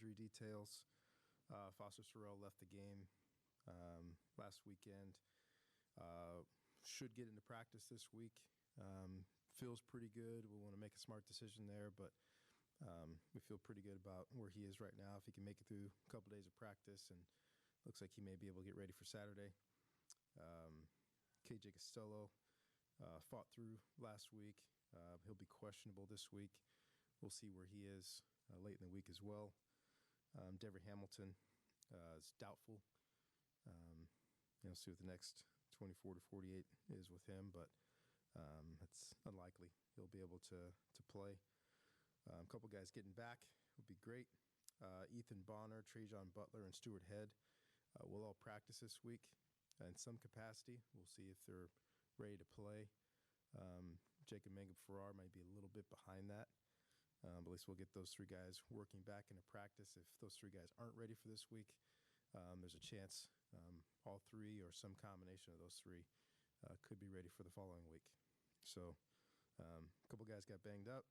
injury details. Foster Sorrell left the game last weekend. Should get into practice this week. Feels pretty good. We want to make a smart decision there, but we feel pretty good about where he is right now. If he can make it through a couple days of practice, and looks like he may be able to get ready for Saturday. KJ Costello fought through last week. He'll be questionable this week. We'll see where he is late in the week as well. Devery Hamilton is doubtful. See what the next 24 to 48 is with him, but it's unlikely he'll be able to play. A couple guys getting back would be great. Ethan Bonner, Trajon Butler, and Stuart Head will all practice this week in some capacity. We'll see if they're ready to play. Jacob Mangum-Farrar might be a little bit behind that. But at least we'll get those three guys working back into practice. If those three guys aren't ready for this week, there's a chance all three or some combination of those three could be ready for the following week. So a couple guys got banged up.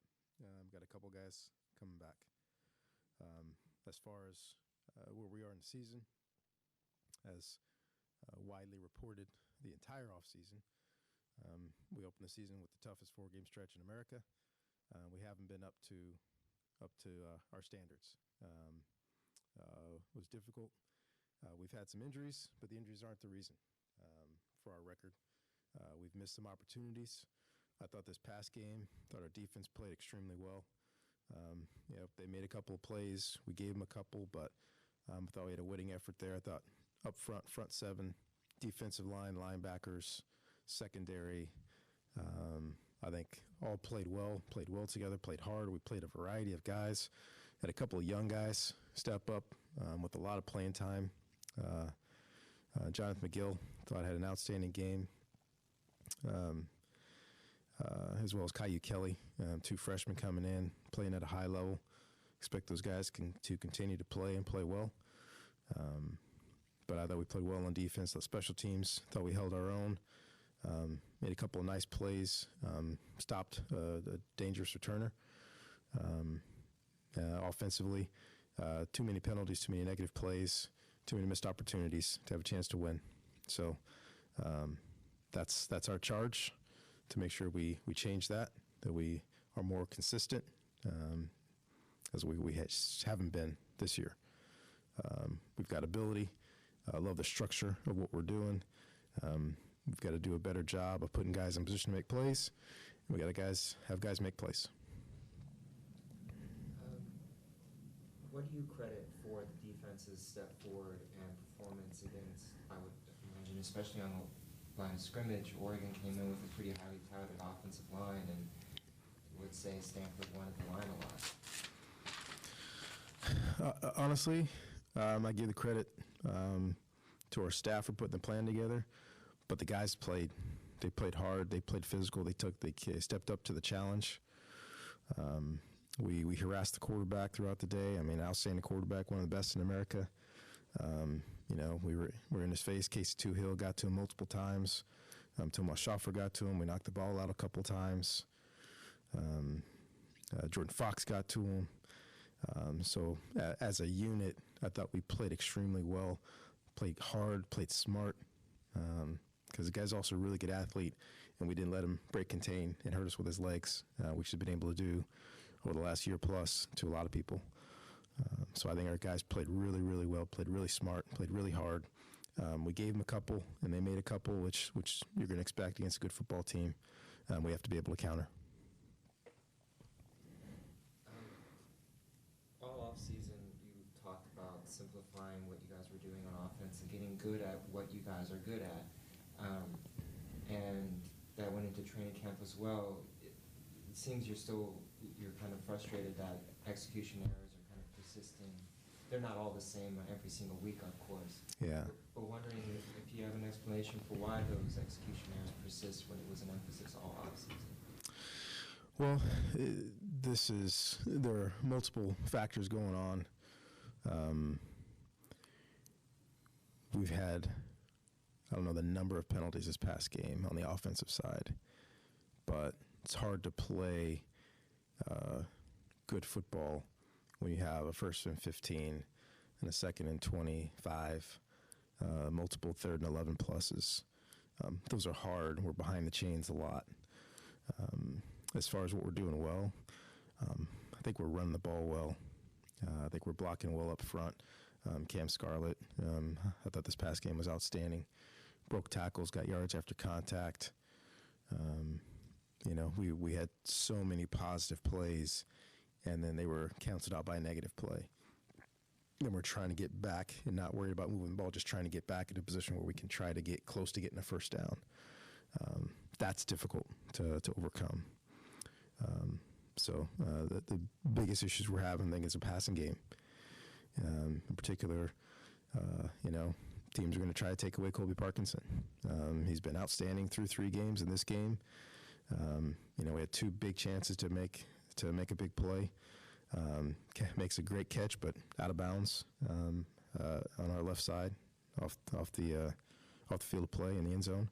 Got a couple guys coming back. As far as where we are in the season, as widely reported the entire offseason, we opened the season with the toughest 4-game stretch in America. We haven't been up to our standards. It was difficult. We've had some injuries, but the injuries aren't the reason for our record. We've missed some opportunities. I thought this past game, our defense played extremely well. They made a couple of plays. We gave them a couple, but I thought we had a winning effort there. I thought up front seven, defensive line, linebackers, secondary, I think all played well together, played hard. We played a variety of guys. Had a couple of young guys step up with a lot of playing time. Jonathan McGill thought had an outstanding game, as well as Caillou Kelly, 2 freshmen coming in, playing at a high level. Expect those guys to continue to play and play well. But I thought we played well on defense. The special teams, thought we held our own. Made a couple of nice plays, stopped a dangerous returner. Offensively, too many penalties, too many negative plays, too many missed opportunities to have a chance to win. So that's our charge, to make sure we change that we are more consistent, as we haven't been this year. We've got ability. I love the structure of what we're doing. We've got to do a better job of putting guys in position to make plays. We got to have guys make plays. What do you credit for the defense's step forward and performance against, I would imagine, especially on the line of scrimmage? Oregon came in with a pretty highly touted offensive line, and would say Stanford wanted the line a lot. Honestly, I give the credit to our staff for putting the plan together. But the guys played. They played hard. They played physical. They stepped up to the challenge. We harassed the quarterback throughout the day. I mean, outstanding quarterback, one of the best in America. We were in his face. Casey Toohill got to him multiple times. Tomas Schaffer got to him. We knocked the ball out a couple times. Jordan Fox got to him. So as a unit, I thought we played extremely well. Played hard. Played smart. Because the guy's also a really good athlete, and we didn't let him break contain and hurt us with his legs, which he's been able to do over the last year plus to a lot of people. So I think our guys played really, really well, played really smart, played really hard. We gave them a couple, and they made a couple, which you're going to expect against a good football team. We have to be able to counter. All offseason, you talked about simplifying what you guys were doing on offense and getting good at what you guys are good at. And that went into training camp as well. It seems you're kind of frustrated that execution errors are kind of persisting. They're not all the same every single week, of course. Yeah. But wondering if you have an explanation for why those execution errors persist when it was an emphasis all offseason. Well, there are multiple factors going on. We've had, I don't know the number of penalties this past game on the offensive side, but it's hard to play good football when you have a first and 15 and a second and 25, multiple third and 11 pluses. Those are hard. We're behind the chains a lot. As far as what we're doing well, I think we're running the ball well. I think we're blocking well up front. Cam Scarlett, I thought this past game was outstanding. Broke tackles, got yards after contact. We had so many positive plays, and then they were canceled out by a negative play. Then we're trying to get back and not worried about moving the ball, just trying to get back into a position where we can try to get close to getting a first down. That's difficult to overcome. So the biggest issues we're having, I think, is a passing game. In particular, teams are going to try to take away Colby Parkinson. He's been outstanding through 3 games in this game. We had 2 big chances to make a big play. Makes a great catch, but out of bounds on our left side, off the field of play in the end zone.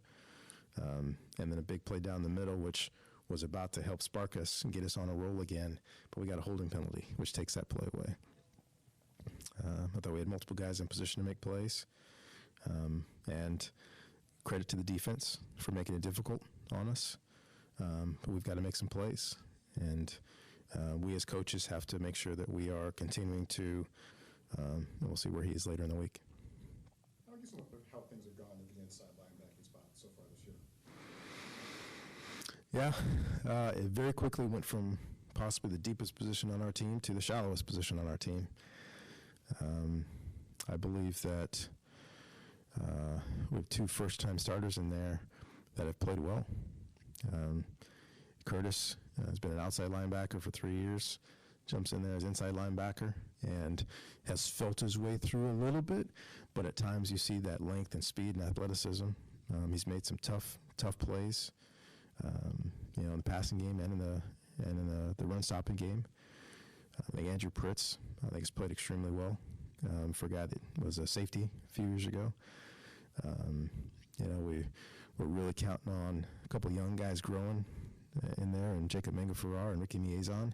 And then a big play down the middle, which was about to help spark us and get us on a roll again, but we got a holding penalty, which takes that play away. I thought we had multiple guys in position to make plays. And credit to the defense for making it difficult on us. But we've got to make some plays. And we as coaches have to make sure that we are continuing to, and we'll see where he is later in the week. How do you look at how things have gone in the inside linebacking spot so far this year? Yeah, it very quickly went from possibly the deepest position on our team to the shallowest position on our team. I believe that we have 2 first-time starters in there that have played well. Curtis has been an outside linebacker for 3 years, jumps in there as inside linebacker, and has felt his way through a little bit, but at times you see that length and speed and athleticism. He's made some tough plays, in the passing game and in the run-stopping game. I think Andrew Pritz, has played extremely well for a guy that was a safety a few years ago. We're really counting on a couple of young guys growing in there, and Jacob Menga-Farrar and Ricky Miezon.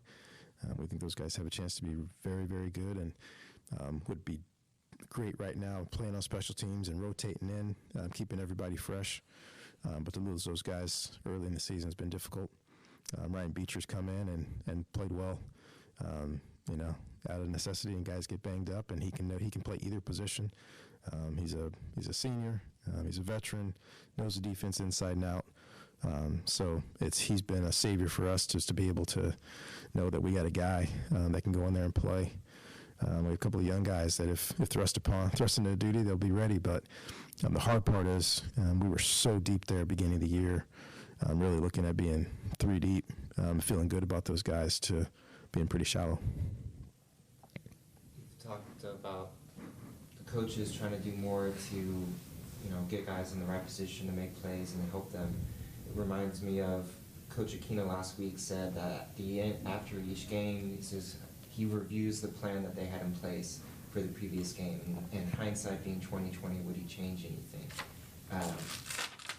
We think those guys have a chance to be very, very good, and would be great right now playing on special teams and rotating in, keeping everybody fresh. But to lose those guys early in the season has been difficult. Ryan Beecher's come in and played well, out of necessity, and guys get banged up, and he can play either position. He's a senior, he's a veteran, knows the defense inside and out. So he's been a savior for us just to be able to know that we got a guy that can go in there and play. We have a couple of young guys that if thrust into duty, they'll be ready. But the hard part is we were so deep there beginning of the year, really looking at being 3 deep, feeling good about those guys to being pretty shallow. You've talked about the coaches trying to do more to, get guys in the right position to make plays and help them. It reminds me of Coach Aquino last week said that after each game, he reviews the plan that they had in place for the previous game. And hindsight being 20/20, would he change anything?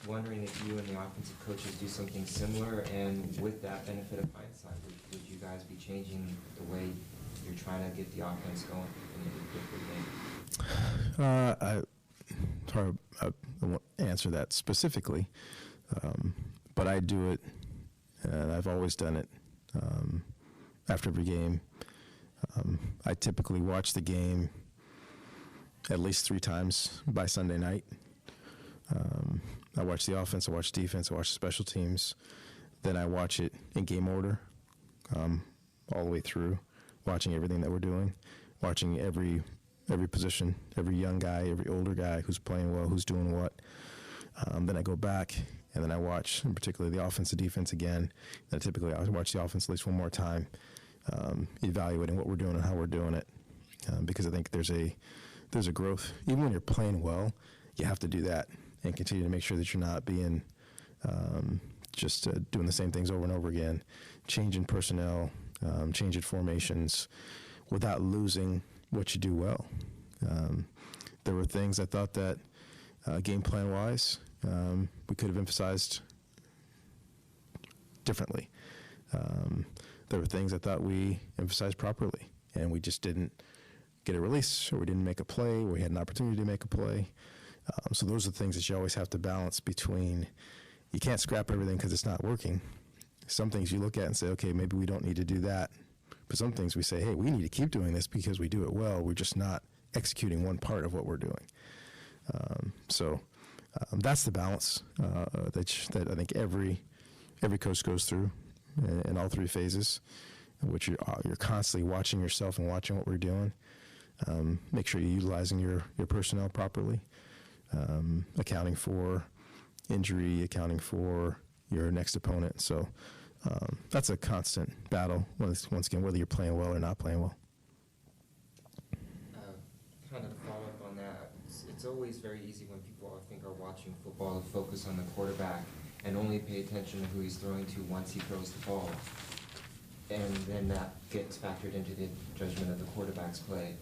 Wondering if you and the offensive coaches do something similar, and with that benefit of hindsight, would you guys be changing the way you're trying to get the offense going in the game? I won't answer that specifically, but I do it, and I've always done it after every game. I typically watch the game at least 3 times by Sunday night. I watch the offense, I watch defense, I watch special teams. Then I watch it in game order all the way through, watching everything that we're doing, watching every position, every young guy, every older guy who's playing well, who's doing what. Then I go back, and then I watch, in particular, the offense and defense again. And typically I watch the offense at least one more time, evaluating what we're doing and how we're doing it, because I think there's a growth. Even when you're playing well, you have to do that and continue to make sure that you're not being just doing the same things over and over again, changing personnel, changing formations without losing what you do well. There were things I thought that game plan wise we could have emphasized differently. There were things I thought we emphasized properly, and we just didn't get a release, or we didn't make a play, or we had an opportunity to make a play. So those are the things that you always have to balance between. You can't scrap everything because it's not working. Some things you look at and say, okay, maybe we don't need to do that. But some things we say, hey, we need to keep doing this because we do it well. We're just not executing one part of what we're doing. So that's the balance that I think every coach goes through in all three phases, in which you're constantly watching yourself and watching what we're doing. Make sure you're utilizing your personnel properly, accounting for injury, accounting for your next opponent. So that's a constant battle, once again, whether you're playing well or not playing well. Kind of to follow up on that, it's always very easy when people I think are watching football to focus on the quarterback and only pay attention to who he's throwing to once he throws the ball. And then that gets factored into the judgment of the quarterback's play.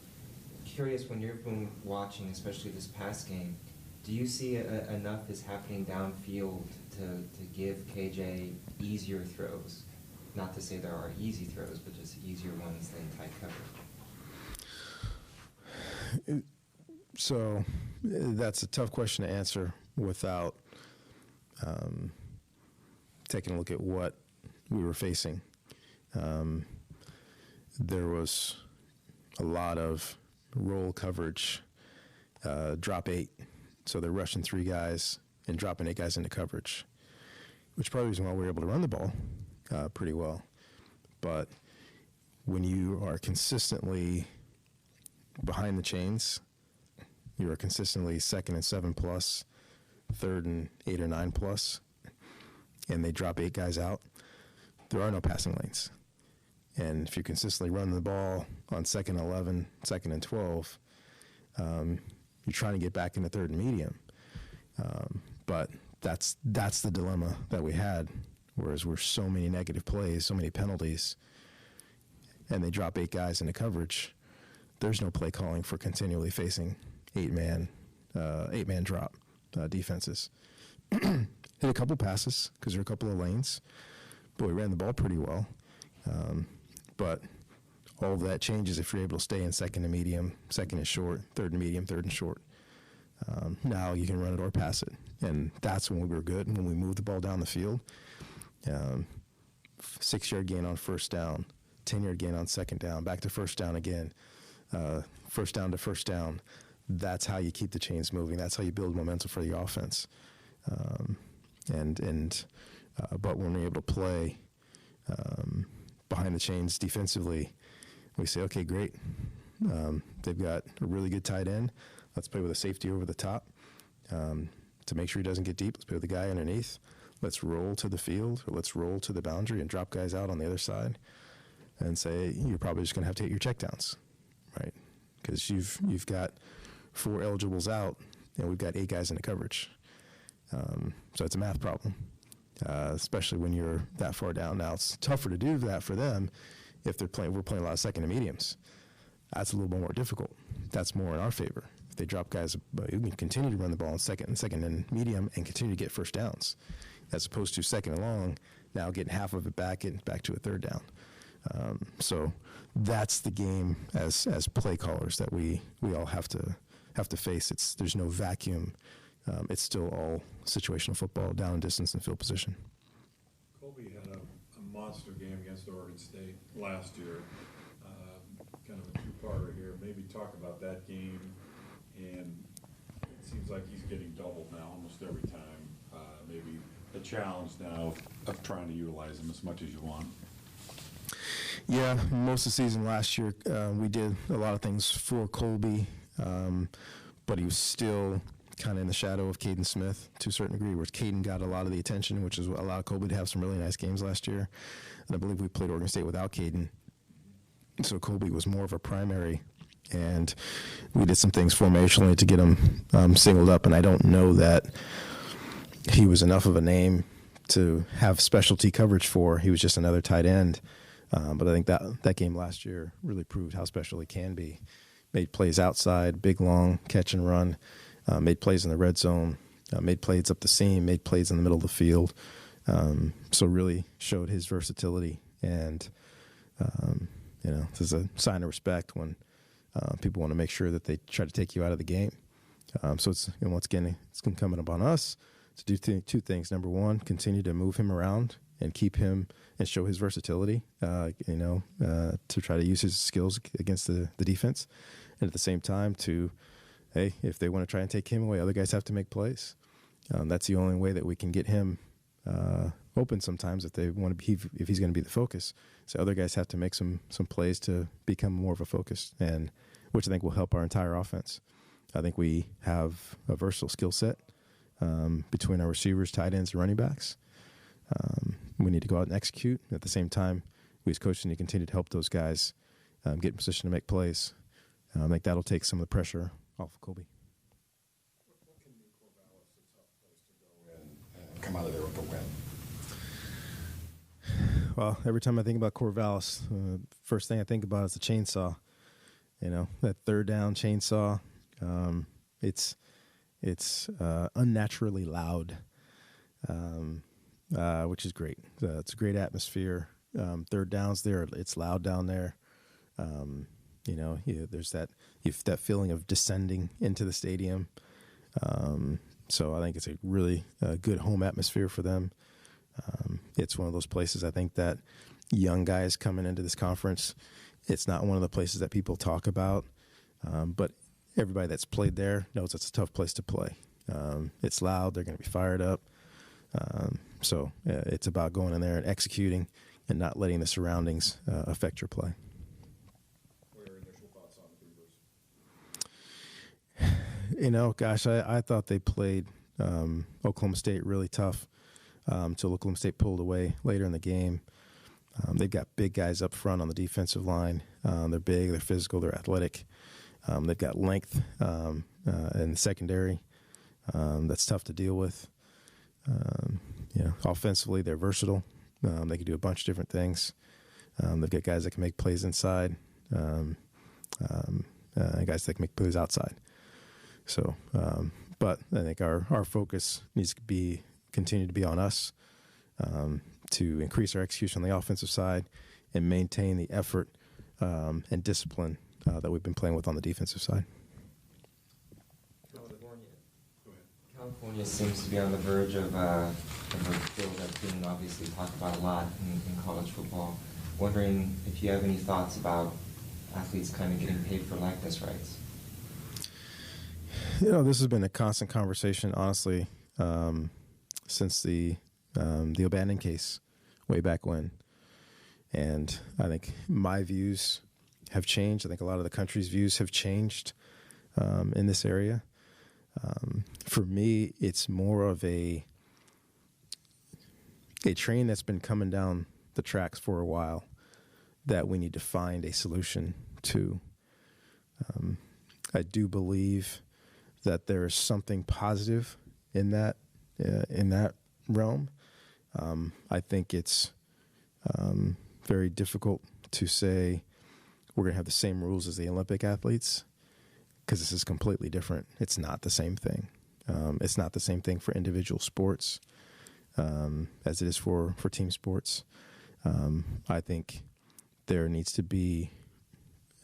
Curious, when you've been watching, especially this past game, do you see enough is happening downfield to give KJ easier throws? Not to say there are easy throws, but just easier ones than tight cover. So that's a tough question to answer without taking a look at what we were facing. There was a lot of roll coverage, drop 8. So they're rushing 3 guys and dropping 8 guys into coverage, which probably is why we were able to run the ball pretty well. But when you are consistently behind the chains, you are consistently 2nd and 7 plus, 3rd and 8 or 9 plus, and they drop 8 guys out, there are no passing lanes. And if you're consistently running the ball on 2nd and 11, 2nd and 12, you're trying to get back into 3rd and medium. But that's the dilemma that we had, whereas we're so many negative plays, so many penalties, and they drop 8 guys into coverage, there's no play calling for continually facing 8-man drop defenses. Hit a couple passes because there are a couple of lanes, but we ran the ball pretty well. But all of that changes if you're able to stay in 2nd and medium, 2nd and short, 3rd and medium, 3rd and short. Now you can run it or pass it, and that's when we were good. When we moved the ball down the field, 6-yard gain on 1st down, 10-yard gain on 2nd down, back to 1st down again, 1st down to 1st down. That's how you keep the chains moving. That's how you build momentum for the offense. But when we're able to play behind the chains defensively, we say, okay, great. They've got a really good tight end. Let's play with a safety over the top to make sure he doesn't get deep. Let's play with the guy underneath. Let's roll to the field, or let's roll to the boundary and drop guys out on the other side and say, you're probably just going to have to hit your checkdowns, right? Because you've got 4 eligibles out, and we've got 8 guys in the coverage. So it's a math problem, especially when you're that far down. Now, it's tougher to do that for them if we're playing a lot of 2nd and mediums. That's a little bit more difficult. That's more in our favor. If they drop guys, you can continue to run the ball in 2nd and medium and continue to get 1st downs, as opposed to 2nd and long, now getting half of it back and back to a 3rd down. So that's the game as play callers that we all have to face. There's no vacuum. It's still all situational football, down and distance and field position. Colby had a monster game against Oregon State last year. Kind of a two-parter here. Maybe talk about that game, and it seems like he's getting doubled now almost every time. Maybe a challenge now of trying to utilize him as much as you want. Yeah, most of the season last year, we did a lot of things for Colby, but he was still kind of in the shadow of Caden Smith to a certain degree, where Caden got a lot of the attention, which is what allowed Colby to have some really nice games last year. And I believe we played Oregon State without Caden, so Colby was more of a primary, and we did some things formationally to get him singled up, and I don't know that he was enough of a name to have specialty coverage for. He was just another tight end. But I think that game last year really proved how special he can be. Made plays outside, big, long, catch and run. Made plays in the red zone. Made plays up the seam. Made plays in the middle of the field. So really showed his versatility. And this is a sign of respect when people want to make sure that they try to take you out of the game. So it's, once again, it's incumbent upon us to do two things. Number one, continue to move him around and keep him and show his versatility, to try to use his skills against the defense. And at the same time hey, if they want to try and take him away, other guys have to make plays. That's the only way that we can get him open sometimes if he's going to be the focus. So other guys have to make some plays to become more of a focus, and which I think will help our entire offense. I think we have a versatile skill set between our receivers, tight ends, and running backs. We need to go out and execute. At the same time, we as coaches need to continue to help those guys get in position to make plays. I think that'll take some of the pressure off of Colby. What can make Corvallis a tough place to go in and come out of there with a win? Well, every time I think about Corvallis, first thing I think about is the chainsaw. That third down chainsaw. It's unnaturally loud, which is great. It's a great atmosphere. Third downs there, it's loud down there. There's that feeling of descending into the stadium. So I think it's a really good home atmosphere for them. It's one of those places I think that young guys coming into this conference, it's not one of the places that people talk about, but everybody that's played there knows it's a tough place to play. It's loud. They're going to be fired up. So it's about going in there and executing and not letting the surroundings affect your play. What are your initial thoughts on the Beavers? Gosh, I thought they played Oklahoma State really tough until Oklahoma State pulled away later in the game. They've got big guys up front on the defensive line. They're big, they're physical, they're athletic. They've got length in the secondary. That's tough to deal with. Offensively, they're versatile. They can do a bunch of different things. They've got guys that can make plays inside, and guys that can make plays outside. So, but I think our focus needs to continue to be on us to increase our execution on the offensive side and maintain the effort and discipline that we've been playing with on the defensive side. California seems to be on the verge of a field that's being obviously talked about a lot in college football. Wondering if you have any thoughts about athletes kind of getting paid for likeness rights. This has been a constant conversation, honestly, since the O'Bannon case way back when. And I think my views have changed. I think a lot of the country's views have changed in this area. For me, it's more of a train that's been coming down the tracks for a while that we need to find a solution to. I do believe that there is something positive in that realm. I think it's very difficult to say we're going to have the same rules as the Olympic athletes, because this is completely different. It's not the same thing. It's not the same thing for individual sports as it is for team sports. I think there needs to be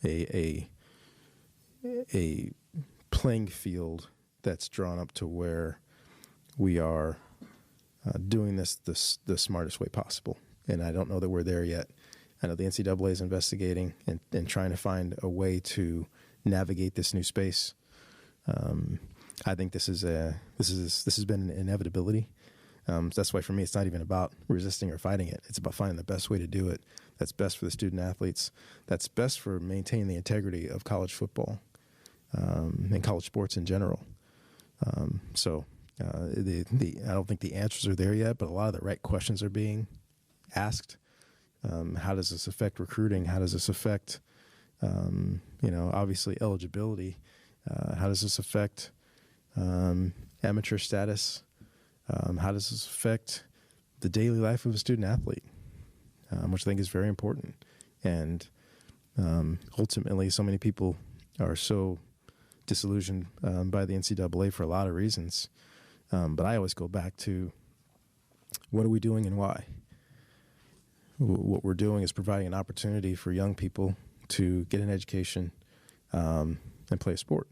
a playing field that's drawn up to where we are doing this the smartest way possible. And I don't know that we're there yet. I know the NCAA is investigating and trying to find a way to navigate this new space. I think this has been an inevitability. That's why for me it's not even about resisting or fighting it. It's about finding the best way to do it. That's best for the student athletes. That's best for maintaining the integrity of college football and college sports in general. I don't think the answers are there yet, but a lot of the right questions are being asked. How does this affect recruiting? How does this affect, obviously eligibility? How does this affect amateur status? How does this affect the daily life of a student athlete? Which I think is very important. And ultimately, so many people are so disillusioned by the NCAA for a lot of reasons. But I always go back to, what are we doing and why? what we're doing is providing an opportunity for young people to get an education and play a sport.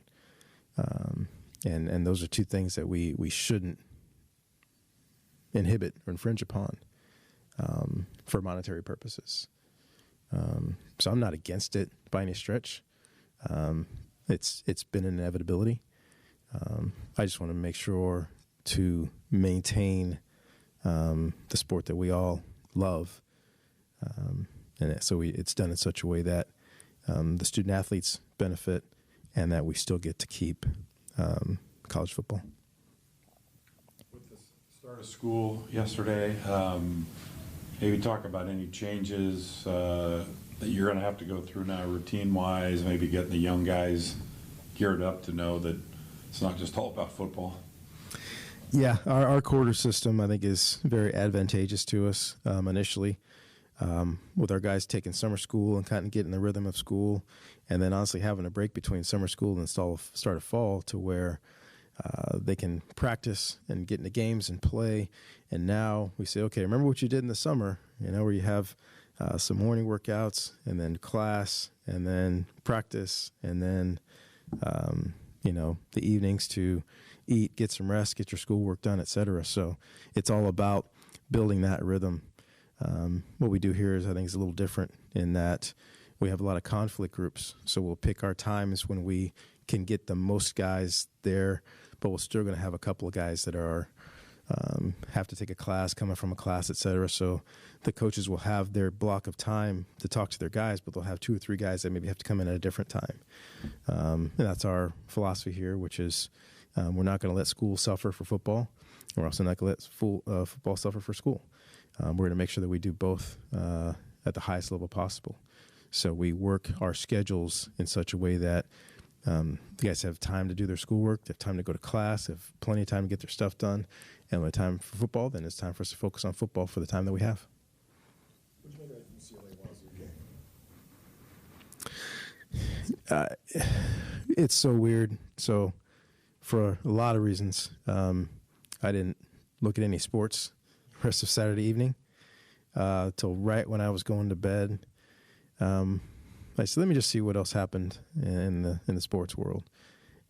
And those are two things that we shouldn't inhibit or infringe upon for monetary purposes. So I'm not against it by any stretch. It's been an inevitability. I just want to make sure to maintain the sport that we all love, and so it's done in such a way that the student athletes benefit and that we still get to keep college football. With the start of school yesterday, maybe talk about any changes that you're going to have to go through now routine-wise, maybe getting the young guys geared up to know that it's not just all about football. Yeah, our quarter system, I think, is very advantageous to us initially, with our guys taking summer school and kind of getting the rhythm of school, and then honestly having a break between summer school and start of fall to where they can practice and get into games and play. And now we say, okay, remember what you did in the summer, where you have some morning workouts and then class and then practice and then, the evenings to eat, get some rest, get your schoolwork done, et cetera. So it's all about building that rhythm. What we do here is, I think, is a little different in that we have a lot of conflict groups. So we'll pick our times when we can get the most guys there, but we're still going to have a couple of guys that are have to take a class, coming from a class, et cetera. So the coaches will have their block of time to talk to their guys, but they'll have 2 or 3 guys that maybe have to come in at a different time. And that's our philosophy here, which is we're not going to let school suffer for football. We're also not going to let football suffer for school. We're going to make sure that we do both at the highest level possible. So we work our schedules in such a way that the guys have time to do their schoolwork, they have time to go to class, they have plenty of time to get their stuff done. And when it's time for football, then it's time for us to focus on football for the time that we have. What do you make of UCLA Wazoo game? It's so weird. So for a lot of reasons, I didn't look at any sports the rest of Saturday evening till right when I was going to bed. I said, let me just see what else happened in the sports world.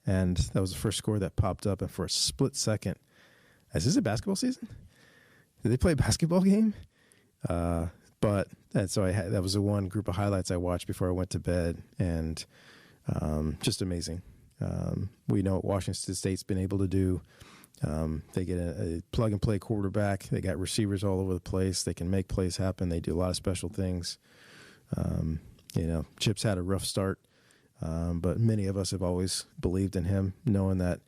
And that was the first score that popped up. And for a split second, I said, is it basketball season? Did they play a basketball game? So that was the one group of highlights I watched before I went to bed. And just amazing. We know what Washington State's been able to do. They get a plug-and-play quarterback. They got receivers all over the place. They can make plays happen. They do a lot of special things. Chip's had a rough start, but many of us have always believed in him, knowing that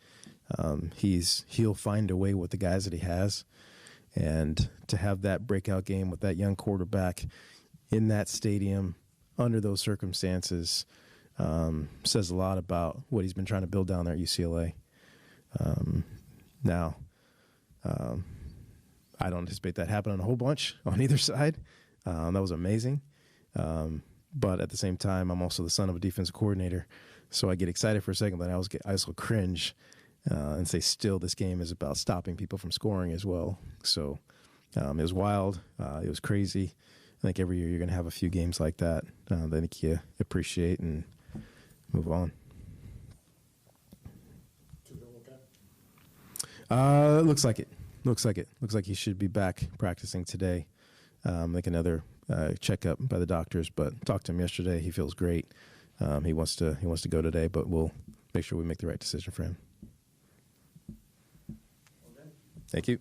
he'll find a way with the guys that he has. And to have that breakout game with that young quarterback in that stadium under those circumstances says a lot about what he's been trying to build down there at UCLA. Now, I don't anticipate that happening a whole bunch on either side. That was amazing. But at the same time, I'm also the son of a defensive coordinator, so I get excited for a second, but I also cringe and say, still, this game is about stopping people from scoring as well. So it was wild. It was crazy. I think every year you're going to have a few games like that that I think you appreciate and move on. Looks like it. Looks like he should be back practicing today. Like another checkup by the doctors, but talked to him yesterday. He feels great. He wants to go today, but we'll make sure we make the right decision for him. Okay. Thank you.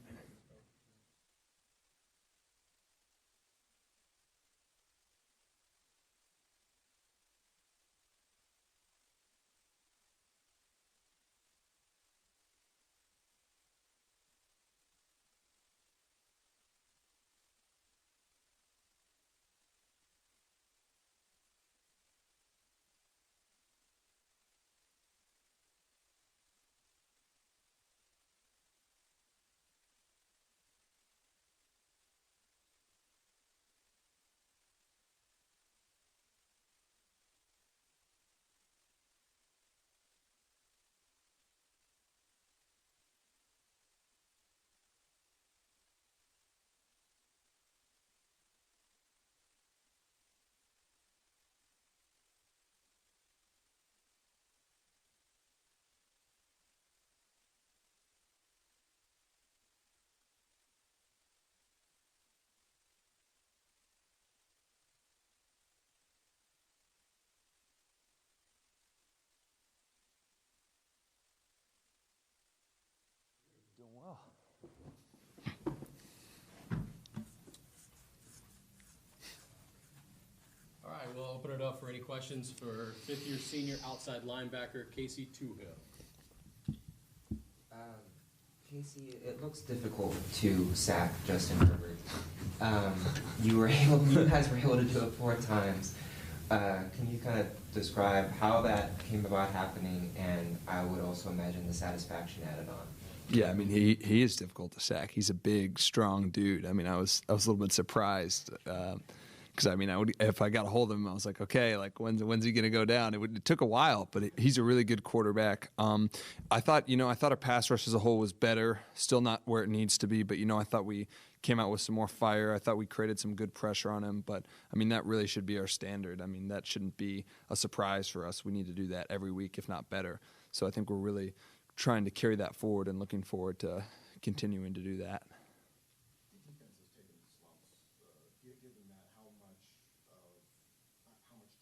questions for fifth-year senior outside linebacker Casey Tuhill. Casey, it looks difficult to sack Justin Herbert. You guys were able to do it 4 times. Can you kind of describe how that came about happening, and I would also imagine the satisfaction added on? Yeah, I mean, he is difficult to sack. He's a big, strong dude. I mean, I was a little bit surprised because I mean, if I got a hold of him, I was like, okay, like when's he gonna go down? It took a while, but he's a really good quarterback. I thought our pass rush as a whole was better, still not where it needs to be, but I thought we came out with some more fire. I thought we created some good pressure on him, but I mean, that really should be our standard. I mean, that shouldn't be a surprise for us. We need to do that every week, if not better. So I think we're really trying to carry that forward and looking forward to continuing to do that. The defense has taken slumps. Given that, how much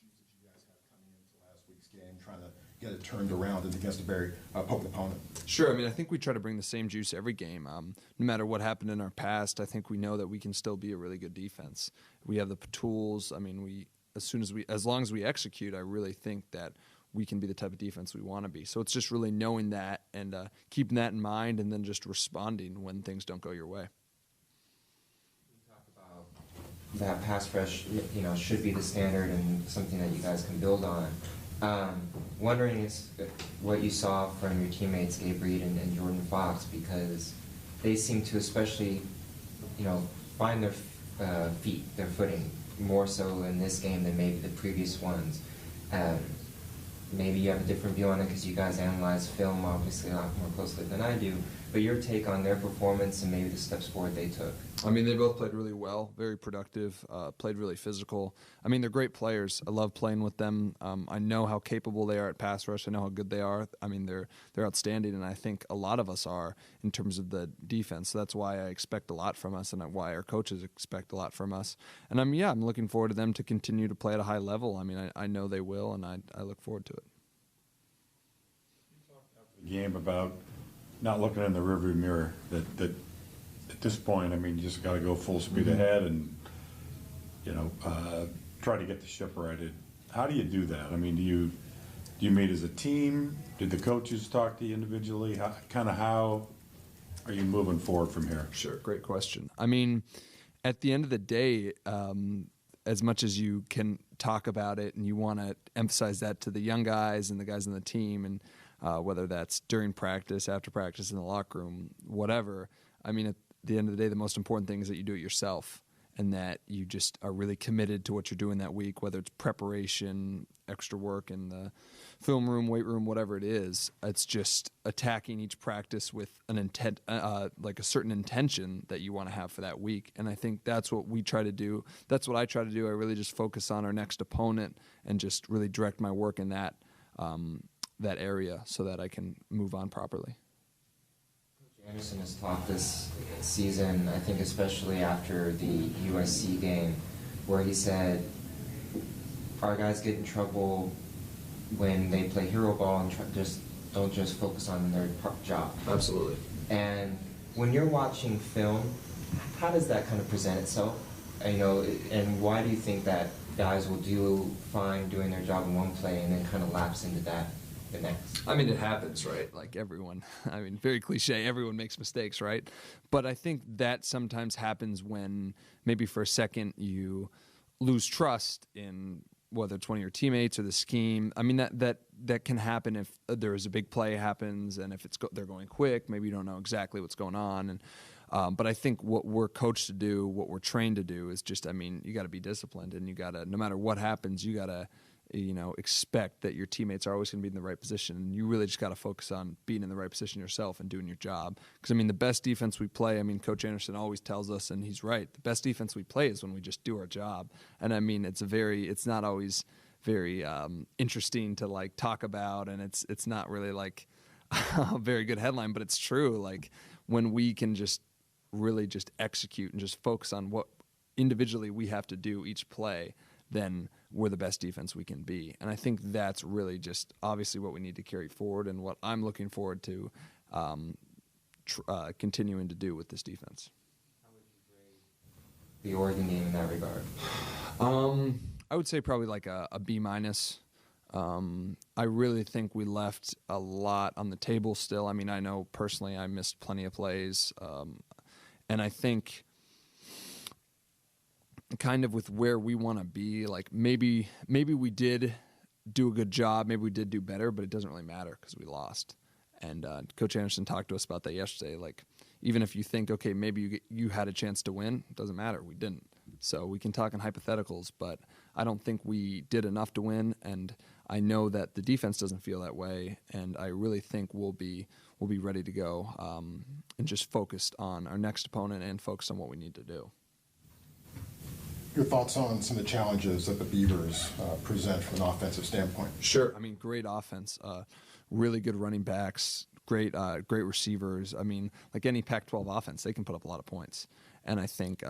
juice did you guys have coming into last week's game, trying to get it turned around and against a very potent opponent? Sure. I mean, I think we try to bring the same juice every game. No matter what happened in our past, I think we know that we can still be a really good defense. We have the tools. I mean, as long as we execute, I really think that we can be the type of defense we want to be. So it's just really knowing that and keeping that in mind, and then just responding when things don't go your way. You talk about that pass rush, should be the standard and something that you guys can build on. Wondering is what you saw from your teammates Gabe Reed and Jordan Fox, because they seem to especially, find their feet, their footing, more so in this game than maybe the previous ones. Maybe you have a different view on it because you guys analyze film obviously a lot more closely than I do, but your take on their performance and maybe the steps forward they took. I mean, they both played really well, very productive, played really physical. I mean, they're great players. I love playing with them. I know how capable they are at pass rush. I know how good they are. I mean, they're outstanding, and I think a lot of us are in terms of the defense. So that's why I expect a lot from us, and why our coaches expect a lot from us. And I'm looking forward to them to continue to play at a high level. I mean, I know they will, and I look forward to it. You talked after the game about not looking in the rearview mirror, that at this point, I mean, you just got to go full speed ahead and, try to get the ship righted. How do you do that? I mean, do you meet as a team? Did the coaches talk to you individually? How are you moving forward from here? Sure, great question. I mean, at the end of the day, as much as you can talk about it and you want to emphasize that to the young guys and the guys on the team, and whether that's during practice, after practice, in the locker room, whatever, I mean, at the end of the day, the most important thing is that you do it yourself, and that you just are really committed to what you're doing that week, whether it's preparation, extra work in the film room, weight room, whatever it is. It's just attacking each practice with an intent, like a certain intention that you want to have for that week. And I think that's what we try to do. That's what I try to do. I really just focus on our next opponent and just really direct my work in that area so that I can move on properly. Anderson has talked this season, I think especially after the USC game, where he said, our guys get in trouble when they play hero ball and don't just focus on their job. Absolutely. And when you're watching film, how does that kind of present itself? And why do you think that guys will do fine doing their job in one play and then kind of lapse into that the next? I mean, it happens, right? Like everyone. I mean, very cliche. Everyone makes mistakes, right? But I think that sometimes happens when maybe for a second you lose trust in whether it's one of your teammates or the scheme. I mean, that can happen if there is a big play happens, and if they're going quick, maybe you don't know exactly what's going on. And but I think what we're coached to do, what we're trained to do, is just, I mean, you got to be disciplined, and you got to, no matter what happens, you got to, expect that your teammates are always going to be in the right position, and you really just got to focus on being in the right position yourself and doing your job. Because I mean, the best defense we play, I mean, Coach Anderson always tells us, and he's right, the best defense we play is when we just do our job. And I mean, it's not always very interesting to like talk about, and it's not really like a very good headline, but it's true. Like when we can just really just execute and just focus on what individually we have to do each play, then we're the best defense we can be. And I think that's really just obviously what we need to carry forward, and what I'm looking forward to continuing to do with this defense. How would you grade the Oregon game in that regard? I would say probably like a B minus. I really think we left a lot on the table still. I mean, I know personally I missed plenty of plays. And I think kind of with where we want to be, like maybe we did do a good job, maybe we did do better, but it doesn't really matter because we lost. And Coach Anderson talked to us about that yesterday. Like, even if you think, okay, maybe you had a chance to win, it doesn't matter. We didn't. So we can talk in hypotheticals, but I don't think we did enough to win. And I know that the defense doesn't feel that way. And I really think we'll be ready to go and just focused on our next opponent and focused on what we need to do. Your thoughts on some of the challenges that the Beavers present from an offensive standpoint? Sure. I mean, great offense, really good running backs, great receivers. I mean, like any Pac-12 offense, they can put up a lot of points. And I think,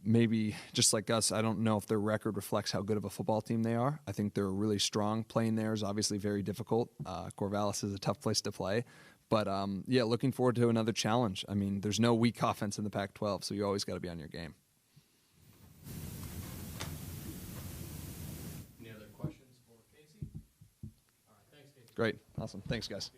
maybe just like us, I don't know if their record reflects how good of a football team they are. I think they're really strong. Playing there is obviously very difficult. Corvallis is a tough place to play. But, looking forward to another challenge. I mean, there's no weak offense in the Pac-12, so you always got to be on your game. Any other questions for Casey? All right, thanks, Casey. Great. Awesome. Thanks, guys.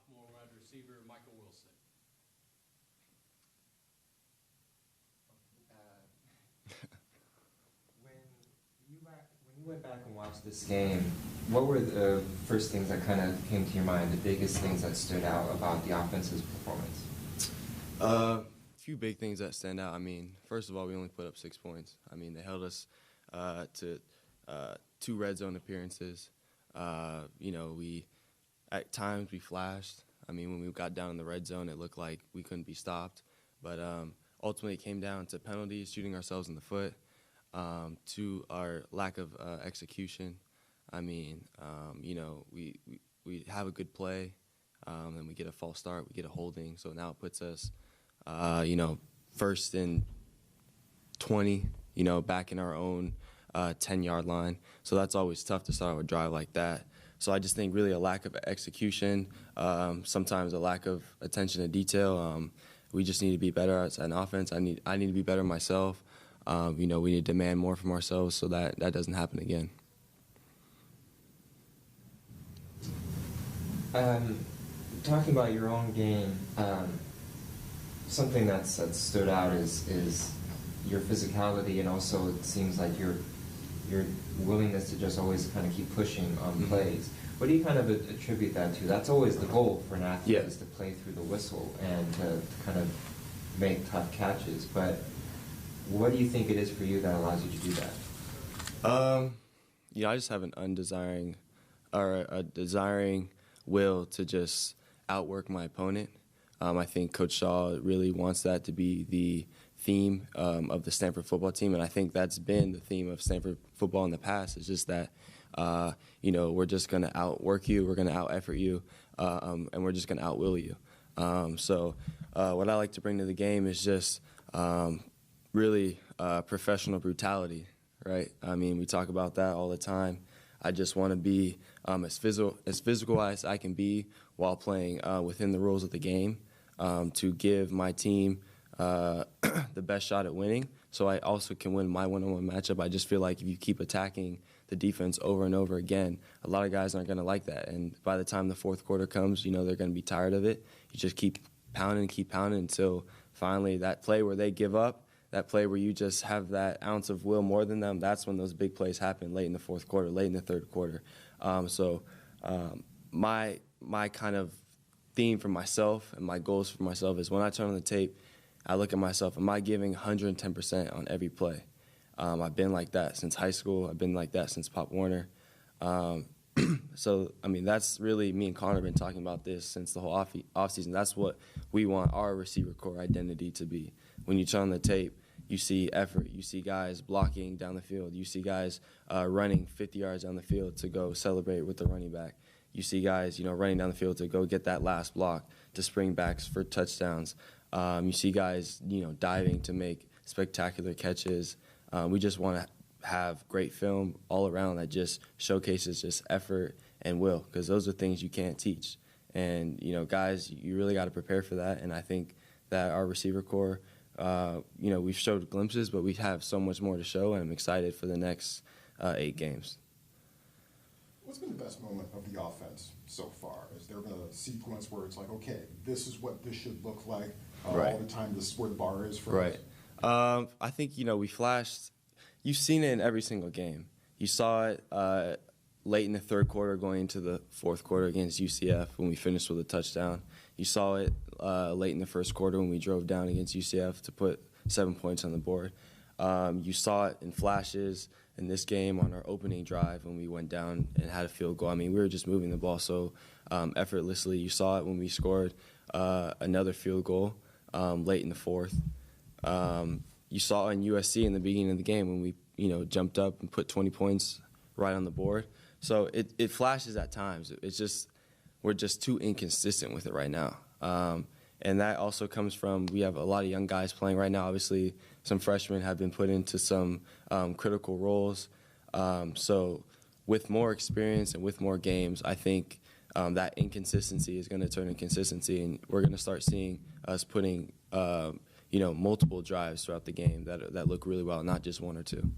Sophomore wide receiver Michael Wilson. When you went back and watched this game, what were the first things that kind of came to your mind, the biggest things that stood out about the offense's performance? A few big things that stand out. I mean, first of all, we only put up 6 points. I mean, they held us to 2 red zone appearances. We at times we flashed. I mean, when we got down in the red zone, it looked like we couldn't be stopped. But ultimately, it came down to penalties, shooting ourselves in the foot, to our lack of execution. I mean, we have a good play, and we get a false start, we get a holding. So now it puts us, first and 20, back in our own 10-yard line. So that's always tough to start a drive like that. So I just think really a lack of execution, sometimes a lack of attention to detail. We just need to be better as an offense. I need to be better myself. We need to demand more from ourselves so that doesn't happen again. Talking about your own game, something that stood out is your physicality, and also it seems like your willingness to just always kind of keep pushing on plays. What do you kind of attribute that to? That's always the goal for an athlete, is to play through the whistle and to kind of make tough catches. But what do you think it is for you that allows you to do that? I just have a desiring will to just outwork my opponent. I think Coach Shaw really wants that to be the theme of the Stanford football team, and I think that's been the theme of Stanford football in the past. It's just that, we're just going to outwork you, we're going to out-effort you, and we're just going to outwill you. So what I like to bring to the game is just really professional brutality, right? I mean, we talk about that all the time. I just want to be as physical as I can be while playing within the rules of the game, to give my team the best shot at winning, so I also can win my one-on-one matchup. I just feel like if you keep attacking the defense over and over again, a lot of guys aren't going to like that. And by the time the fourth quarter comes, they're going to be tired of it. You just keep pounding until finally that play where they give up, that play where you just have that ounce of will more than them, that's when those big plays happen late in the fourth quarter, late in the third quarter. My kind of theme for myself and my goals for myself is when I turn on the tape, I look at myself, am I giving 110% on every play? I've been like that since high school. I've been like that since Pop Warner. So, I mean, that's really, me and Connor have been talking about this since the whole offseason. That's what we want our receiver core identity to be. When you turn on the tape, You see effort. You see guys blocking down the field. You see guys running 50 yards down the field to go celebrate with the running back. You see guys, running down the field to go get that last block, to spring backs for touchdowns. You see guys, diving to make spectacular catches. We just want to have great film all around that just showcases just effort and will, because those are things you can't teach. And, guys, you really got to prepare for that. And I think that our receiver core, we've showed glimpses, but we have so much more to show, and I'm excited for the next 8 games. What's been the best moment of the offense so far? Has there been a sequence where it's like, okay, this is what this should look like Right. all the time, this is where the bar is for us? Right. I think, we flashed. You've seen it in every single game. You saw it late in the third quarter going into the fourth quarter against UCF when we finished with a touchdown. You saw it late in the first quarter when we drove down against UCF to put 7 points on the board. You saw it in flashes in this game on our opening drive when we went down and had a field goal. I mean, we were just moving the ball so effortlessly. You saw it when we scored another field goal late in the fourth. You saw in USC in the beginning of the game when we, jumped up and put 20 points right on the board. So it flashes at times. It's just we're just too inconsistent with it right now. And that also comes from we have a lot of young guys playing right now. Obviously, some freshmen have been put into some critical roles. So with more experience and with more games, I think that inconsistency is going to turn into consistency, and we're going to start seeing us putting multiple drives throughout the game that look really well, not just one or two.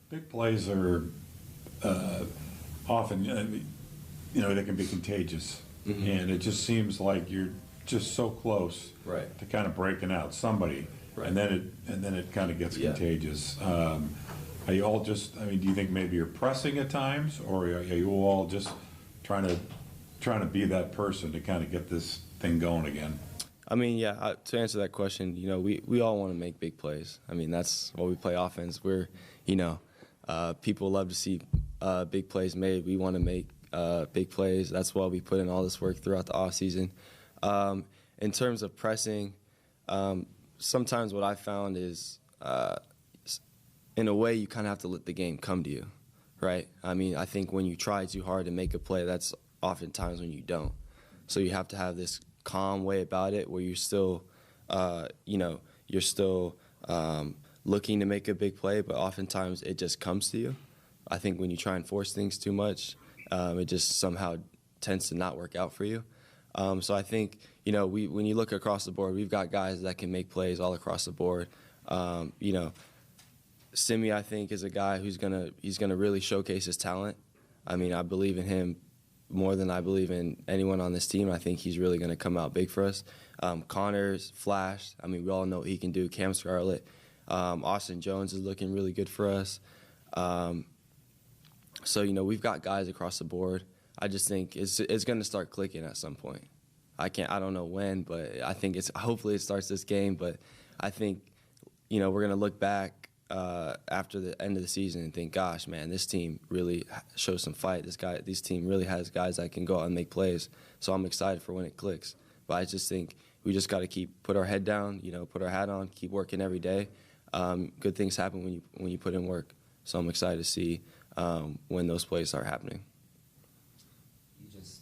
Big plays are often, they can be contagious. Mm-hmm. And it just seems like you're just so close Right. to kind of breaking out somebody. Right. And then it kind of gets Yeah. contagious. Are you all just, do you think maybe you're pressing at times, or are you all just trying to be that person to kind of get this thing going again? To answer that question, we all want to make big plays. That's why we play offense. We're, people love to see big plays made. We want to make big plays. That's why we put in all this work throughout the offseason. In terms of pressing, sometimes what I found is, in a way, you kind of have to let the game come to you, right? I think when you try too hard to make a play, that's oftentimes when you don't. So you have to have this calm way about it where you're still, looking to make a big play, but oftentimes it just comes to you. I think when you try and force things too much, it just somehow tends to not work out for you. So I think, when you look across the board, we've got guys that can make plays all across the board. Simi, I think, is a guy he's gonna really showcase his talent. I believe in him more than I believe in anyone on this team. I think he's really going to come out big for us. Connor's flashed. We all know what he can do. Cam Scarlett. Austin Jones is looking really good for us. So, we've got guys across the board. I just think it's going to start clicking at some point. I don't know when, but I think hopefully it starts this game. But I think, we're going to look back after the end of the season and think, gosh, man, this team really shows some fight. This team really has guys that can go out and make plays. So I'm excited for when it clicks. But I just think we just got to put our head down, put our hat on, keep working every day. Good things happen when you put in work. So I'm excited to see when those plays start happening. You just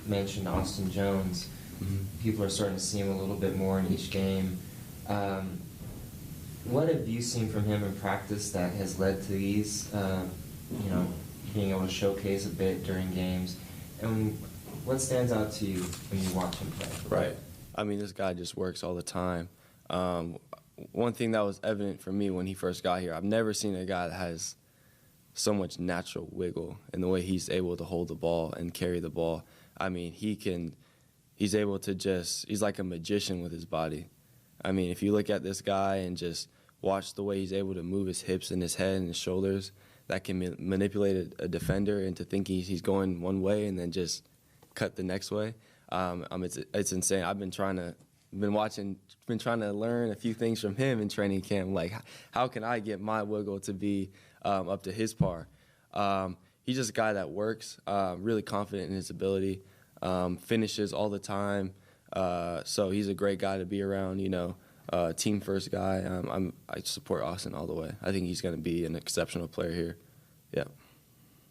mentioned Austin Jones. Mm-hmm. People are starting to see him a little bit more in each game. What have you seen from him in practice that has led to these, being able to showcase a bit during games? And what stands out to you when you watch him play? Right. This guy just works all the time. One thing that was evident for me when he first got here, I've never seen a guy that has so much natural wiggle in the way he's able to hold the ball and carry the ball. He's able to he's like a magician with his body. If you look at this guy and just watch the way he's able to move his hips and his head and his shoulders, that can manipulate a defender into thinking he's going one way and then just cut the next way. It's insane. I've been trying to learn a few things from him in training camp. Like, how can I get my wiggle to be up to his par? He's just a guy that works, really confident in his ability, finishes all the time. So he's a great guy to be around, team first guy. I support Austin all the way. I think he's going to be an exceptional player here. Yeah.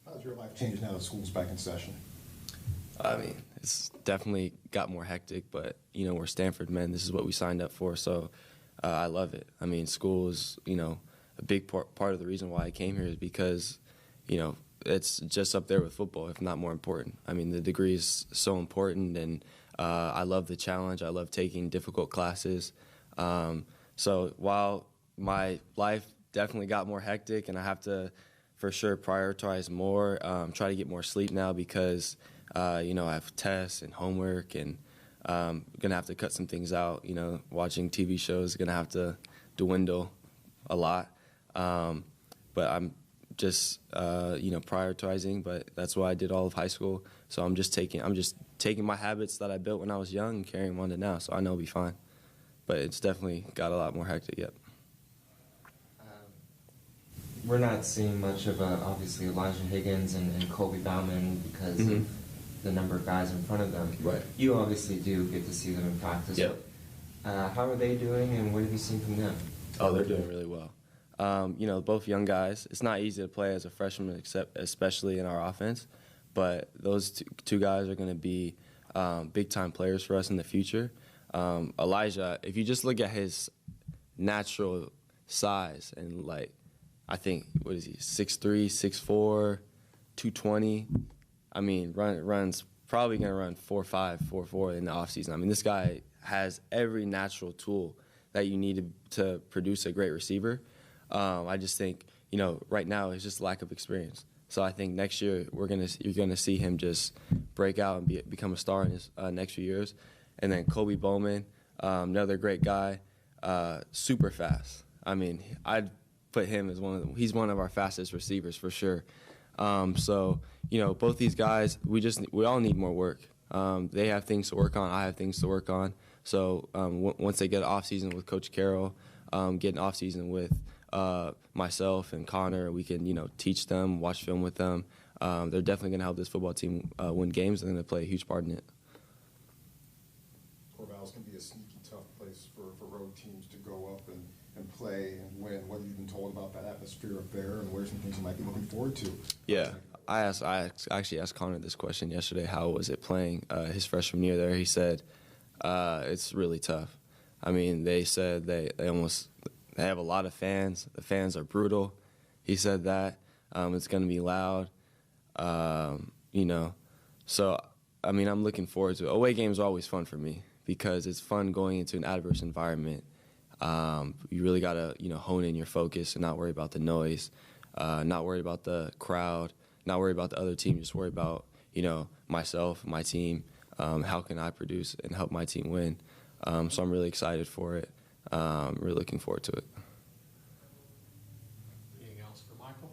How's your life changed now that school's back in session? I mean, it's definitely got more hectic, but, you know, we're Stanford men. This is what we signed up for, so I love it. I mean, school is, you know, a big part of the reason why I came here is because, you know, it's just up there with football, if not more important. I mean, the degree is so important, and I love the challenge. I love taking difficult classes. So while my life definitely got more hectic and I have to, for sure, prioritize more, try to get more sleep now because, you know, I have tests and homework, and going to have to cut some things out. You know, watching TV shows is going to have to dwindle a lot. But I'm just, you know, prioritizing, but that's what I did all of high school. So I'm just taking my habits that I built when I was young and carrying them on to now, so I know I'll be fine. But it's definitely got a lot more hectic yet. We're not seeing much of, obviously, Elijah Higgins and Kobe Bauman because of the number of guys in front of them. Right. You obviously do get to see them in practice. Yep. How are they doing, and what have you seen from them? Oh, they're doing really well. You know, both young guys. It's not easy to play as a freshman, especially in our offense. But those two guys are going to be big-time players for us in the future. Elijah, if you just look at his natural size and, like, I think, what is he, 6'3", 6'4", 220. I mean, runs probably going to run 4.5, 4.4 in the offseason. I mean, this guy has every natural tool that you need to produce a great receiver. I just think, you know, right now it's just lack of experience. So I think next year you're gonna see him just break out and become a star in his next few years. And then Kobe Bowman, another great guy, super fast. I mean, I'd put him as he's one of our fastest receivers for sure. So, you know, both these guys, we all need more work. They have things to work on. I have things to work on. So once they get an off season with Coach Carroll, get an off season with myself and Connor, we can, you know, teach them, watch film with them. They're definitely going to help this football team win games, and they're going to play a huge part in it. Corvallis can be a sneaky tough place for road teams to go up and play and win. What have you been told about that atmosphere up there, and what are some things you might be looking forward to? Yeah, I actually asked Connor this question yesterday. How was it playing his freshman year there? He said it's really tough. I mean, they said they have a lot of fans. The fans are brutal. He said that it's going to be loud. You know, so I mean, I'm looking forward to it. Away games are always fun for me because it's fun going into an adverse environment. You really got to, you know, hone in your focus and not worry about the noise, not worry about the crowd, not worry about the other team, just worry about, you know, myself, my team, how can I produce and help my team win. So I'm really excited for it. Really looking forward to it. Anything else for Michael?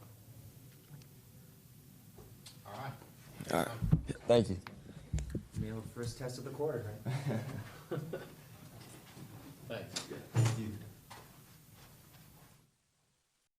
All right. All right. Thank you. First test of the quarter, right? Thanks. Thank you.